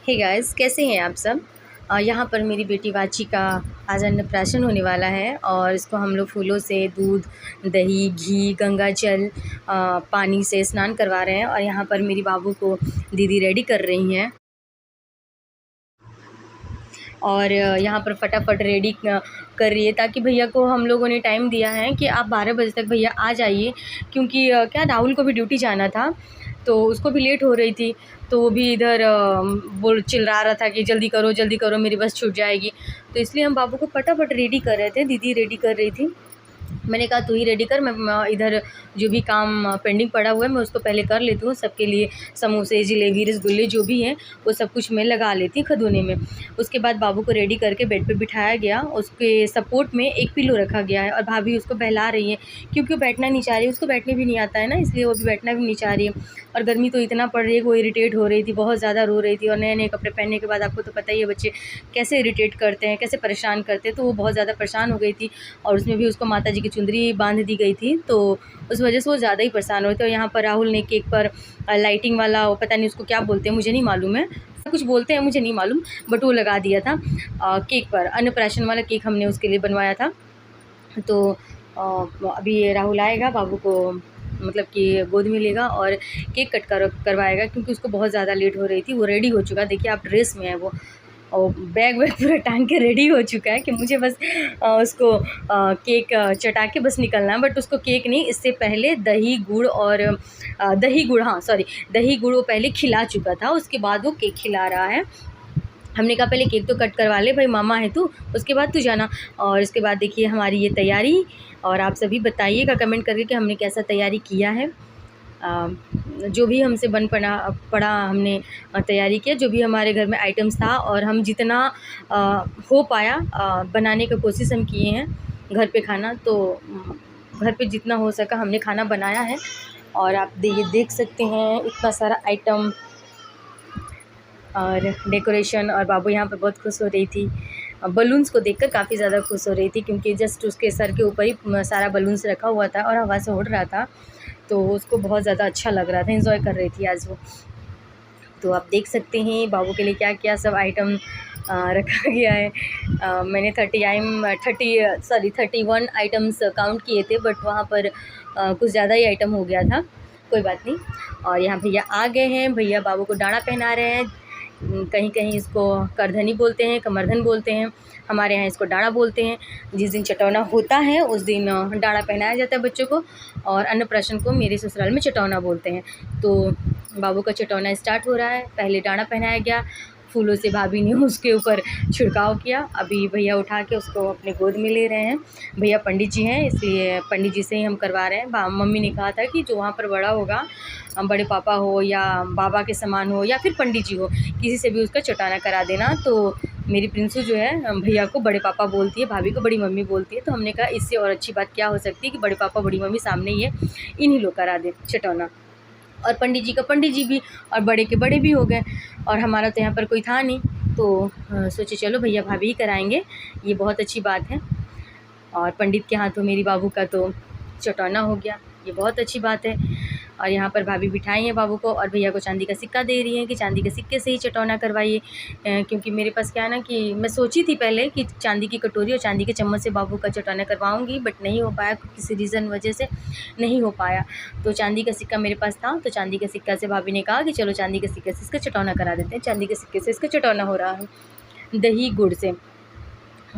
Hey guys, कैसे हैं आप सब। यहाँ पर मेरी बेटी वाची का आज अन्नप्राशन होने वाला है और इसको हम लोग फूलों से दूध, दही, घी, गंगा जल, पानी से स्नान करवा रहे हैं। और यहाँ पर मेरी बाबू को दीदी रेडी कर रही हैं और यहाँ पर फटाफट रेडी कर रही है, ताकि भैया को हम लोगों ने टाइम दिया है कि आप 12 बजे तक भैया आ जाइए, क्योंकि क्या राहुल को भी ड्यूटी जाना था, तो उसको भी लेट हो रही थी। तो वो भी इधर बोल चिल्ला रहा था कि जल्दी करो मेरी बस छूट जाएगी। तो इसलिए हम बाबू को फटाफट रेडी कर रहे थे, दीदी रेडी कर रही थी। मैंने कहा तू ही रेडी कर, मैं इधर जो भी काम पेंडिंग पड़ा हुआ है मैं उसको पहले कर लेती हूँ। सबके लिए समोसे, जलेबी, रसगुल्ले जो भी हैं वो सब कुछ मैं लगा लेती खदोने में। उसके बाद बाबू को रेडी करके बेड पे बिठाया गया, उसके सपोर्ट में एक पिलो रखा गया है और भाभी उसको बहला रही है, क्योंकि वो बैठना नहीं चाह रही है, उसको बैठने भी नहीं आता है ना, इसलिए वो भी बैठना भी नहीं चाह रही है। और गर्मी तो इतना पड़ रही है, वो इरीटेट हो रही थी, बहुत ज़्यादा रो रही थी। और नए नए कपड़े पहनने के बाद आपको तो पता ही है बच्चे कैसे इरीटेट करते हैं, कैसे परेशान करते हैं, तो वो बहुत ज़्यादा परेशान हो गई थी। और उसमें भी उसको माता जी की चुंदरी बांध दी गई थी, तो उस वजह से वो ज़्यादा ही परेशान हो रहे थे। और यहाँ पर राहुल ने केक पर लाइटिंग वाला, वो पता नहीं उसको क्या बोलते हैं, मुझे नहीं मालूम है, कुछ बोलते हैं मुझे नहीं मालूम, बट वो लगा दिया था केक पर। अन्नप्राशन वाला केक हमने उसके लिए बनवाया था। तो अभी राहुल आएगा, बाबू को मतलब कि गोद में लेगा और केक कट करवाएगा, क्योंकि उसको बहुत ज़्यादा लेट हो रही थी। वो रेडी हो चुका है, देखिए आप ड्रेस में है वो, और बैग वैग पूरा टांग के रेडी हो चुका है कि मुझे बस उसको केक चटा के बस निकलना है। बट उसको केक नहीं, इससे पहले दही गुड़ और दही गुड़, हाँ सॉरी, दही गुड़ वो पहले खिला चुका था, उसके बाद वो केक खिला रहा है। हमने कहा पहले केक तो कट करवा ले भाई, मामा है तू, उसके बाद तू जाना। और इसके बाद देखिए हमारी ये तैयारी, और आप सभी बताइएगा कमेंट करके कि हमने कैसा तैयारी किया है। जो भी हमसे बन पड़ा हमने तैयारी किया, जो भी हमारे घर में आइटम्स था, और हम जितना हो पाया बनाने की कोशिश हम किए हैं घर पे खाना। तो घर पे जितना हो सका हमने खाना बनाया है। और आप ये देख सकते हैं इतना सारा आइटम और डेकोरेशन। और बाबू यहाँ पर बहुत खुश हो रही थी, बलून्स को देखकर काफ़ी ज़्यादा खुश हो रही थी, क्योंकि जस्ट उसके सर के ऊपर ही सारा बलून्स रखा हुआ था और हवा से उड़ रहा था, तो उसको बहुत ज़्यादा अच्छा लग रहा था, एंजॉय कर रही थी आज वो। तो आप देख सकते हैं बाबू के लिए क्या क्या सब आइटम रखा गया है। मैंने 31 आइटम्स काउंट किए थे, बट वहाँ पर कुछ ज़्यादा ही आइटम हो गया था, कोई बात नहीं। और यहाँ भैया आ गए हैं, भैया बाबू को डाना पहना रहे हैं। कहीं कहीं इसको करधनी बोलते हैं, कमरधन बोलते हैं, हमारे यहाँ इसको डाना बोलते हैं। जिस दिन चटौना होता है उस दिन डाना पहनाया जाता है बच्चों को, और अन्नप्राशन को मेरे ससुराल में चटौना बोलते हैं। तो बाबू का चटौना स्टार्ट हो रहा है, पहले डाना पहनाया गया, फूलों से भाभी ने उसके ऊपर छिड़काव किया। अभी भैया उठा के उसको अपने गोद में ले रहे हैं। भैया पंडित जी हैं, इसलिए पंडित जी से ही हम करवा रहे हैं। मम्मी ने कहा था कि जो वहाँ पर बड़ा होगा, बड़े पापा हो या बाबा के समान हो या फिर पंडित जी हो, किसी से भी उसका चौटाना करा देना। तो मेरी प्रिंसू जो है भैया को बड़े पापा बोलती है, भाभी को बड़ी मम्मी बोलती है। तो हमने कहा इससे और अच्छी बात क्या हो सकती है कि बड़े पापा बड़ी मम्मी सामने ही है, इन्हीं लोग करा दे चटौना। और पंडित जी का पंडित जी भी, और बड़े के बड़े भी हो गए, और हमारा तो यहाँ पर कोई था नहीं, तो सोचे चलो भैया भाभी ही कराएंगे, ये बहुत अच्छी बात है। और पंडित के हाथों मेरी बाबू का तो चटौना हो गया, ये बहुत अच्छी बात है। और यहाँ पर भाभी बिठाई है बाबू को, और भैया को चांदी का सिक्का दे रही है कि चांदी के सिक्के से ही चटौना करवाइए। क्योंकि मेरे पास क्या है ना कि मैं सोची थी पहले कि चांदी की कटोरी और चांदी के चम्मच से बाबू का चटौना करवाऊँगी, बट नहीं हो पाया, किसी रीज़न वजह से नहीं हो पाया। तो चांदी का सिक्का मेरे पास था, तो चांदी के सिक्का से भाभी ने कहा कि चलो चांदी के सिक्के से इसका चटौना करा देते हैं। चांदी के सिक्के से इसका चटौना हो रहा है दही गुड़ से।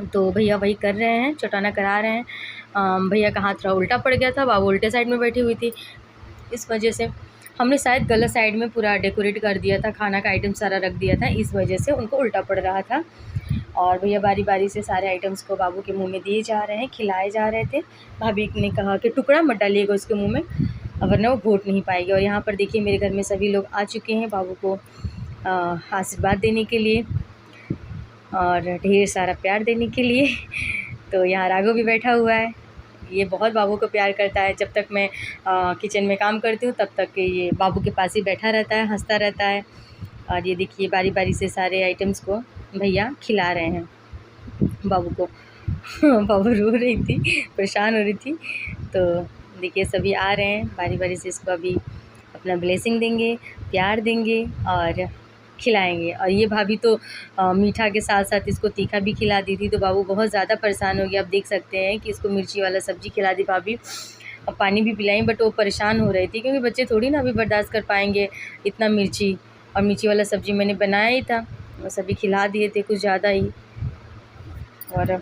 तो भैया वही कर रहे हैं, चटौना करा रहे हैं। भैया का हाथ थोड़ा उल्टा पड़ गया था, बाबू उल्टे साइड में बैठी हुई थी, इस वजह से हमने शायद गलत साइड में पूरा डेकोरेट कर दिया था, खाना का आइटम सारा रख दिया था, इस वजह से उनको उल्टा पड़ रहा था। और भैया बारी बारी से सारे आइटम्स को बाबू के मुंह में दिए जा रहे हैं, खिलाए जा रहे थे। भाभी ने कहा कि टुकड़ा मत डालिएगा उसके मुंह में, वरना वो घोट नहीं पाएगी। और यहाँ पर देखिए मेरे घर में सभी लोग आ चुके हैं बाबू को आशीर्वाद देने के लिए और ढेर सारा प्यार देने के लिए। तो यहाँ राघव भी बैठा हुआ है, ये बहुत बाबू को प्यार करता है। जब तक मैं किचन में काम करती हूँ तब तक ये बाबू के पास ही बैठा रहता है, हंसता रहता है। और ये देखिए बारी बारी से सारे आइटम्स को भैया खिला रहे हैं बाबू को। बाबू रो रही थी, परेशान हो रही थी। तो देखिए सभी आ रहे हैं बारी बारी से, इसको अभी अपना ब्लेसिंग देंगे, प्यार देंगे और खिलाएंगे। और ये भाभी तो मीठा के साथ साथ इसको तीखा भी खिला दी थी, तो बाबू बहुत ज़्यादा परेशान हो गया। आप देख सकते हैं कि इसको मिर्ची वाला सब्ज़ी खिला दी भाभी, और पानी भी पिलाई, बट वो परेशान हो रही थी क्योंकि बच्चे थोड़ी ना अभी बर्दाश्त कर पाएंगे इतना मिर्ची। और मिर्ची वाला सब्ज़ी मैंने बनाया ही था, बस अभी खिला दिए थे कुछ ज़्यादा ही। और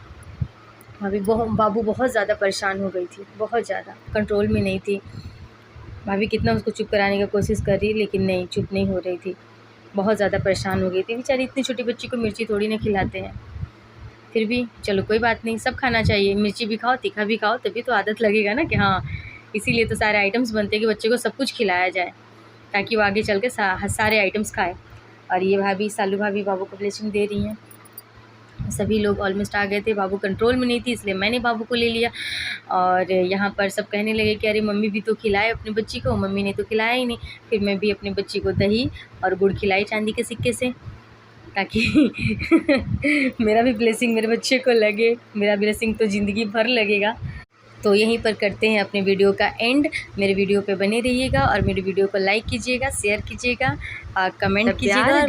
भाभी बाबू बहुत ज़्यादा परेशान हो गई थी, बहुत ज़्यादा कंट्रोल में नहीं थी। भाभी कितना उसको चुप कराने की कोशिश कर रही, लेकिन नहीं, चुप नहीं हो रही थी, बहुत ज़्यादा परेशान हो गई थी बेचारी। इतनी छोटी बच्ची को मिर्ची थोड़ी ना खिलाते हैं, फिर भी चलो कोई बात नहीं, सब खाना चाहिए, मिर्ची भी खाओ तीखा भी खाओ, तभी तो आदत लगेगा ना कि हाँ। इसीलिए तो सारे आइटम्स बनते हैं कि बच्चे को सब कुछ खिलाया जाए, ताकि वो आगे चल के सारे आइटम्स खाए। और ये भाभी सालू भाभी बाबू को ब्लेसिंग दे रही हैं। सभी लोग ऑलमोस्ट आ गए थे, बाबू कंट्रोल में नहीं थी, इसलिए मैंने बाबू को ले लिया। और यहाँ पर सब कहने लगे कि अरे मम्मी भी तो खिलाए अपनी बच्ची को, मम्मी ने तो खिलाया ही नहीं। फिर मैं भी अपनी बच्ची को दही और गुड़ खिलाई चांदी के सिक्के से, ताकि मेरा भी ब्लेसिंग मेरे बच्चे को लगे। मेरा ब्लेसिंग तो ज़िंदगी भर लगेगा। तो यहीं पर करते हैं अपने वीडियो का एंड। मेरे वीडियो पे बने रहिएगा और मेरे वीडियो को लाइक कीजिएगा, शेयर कीजिएगा, कमेंट कीजिएगा।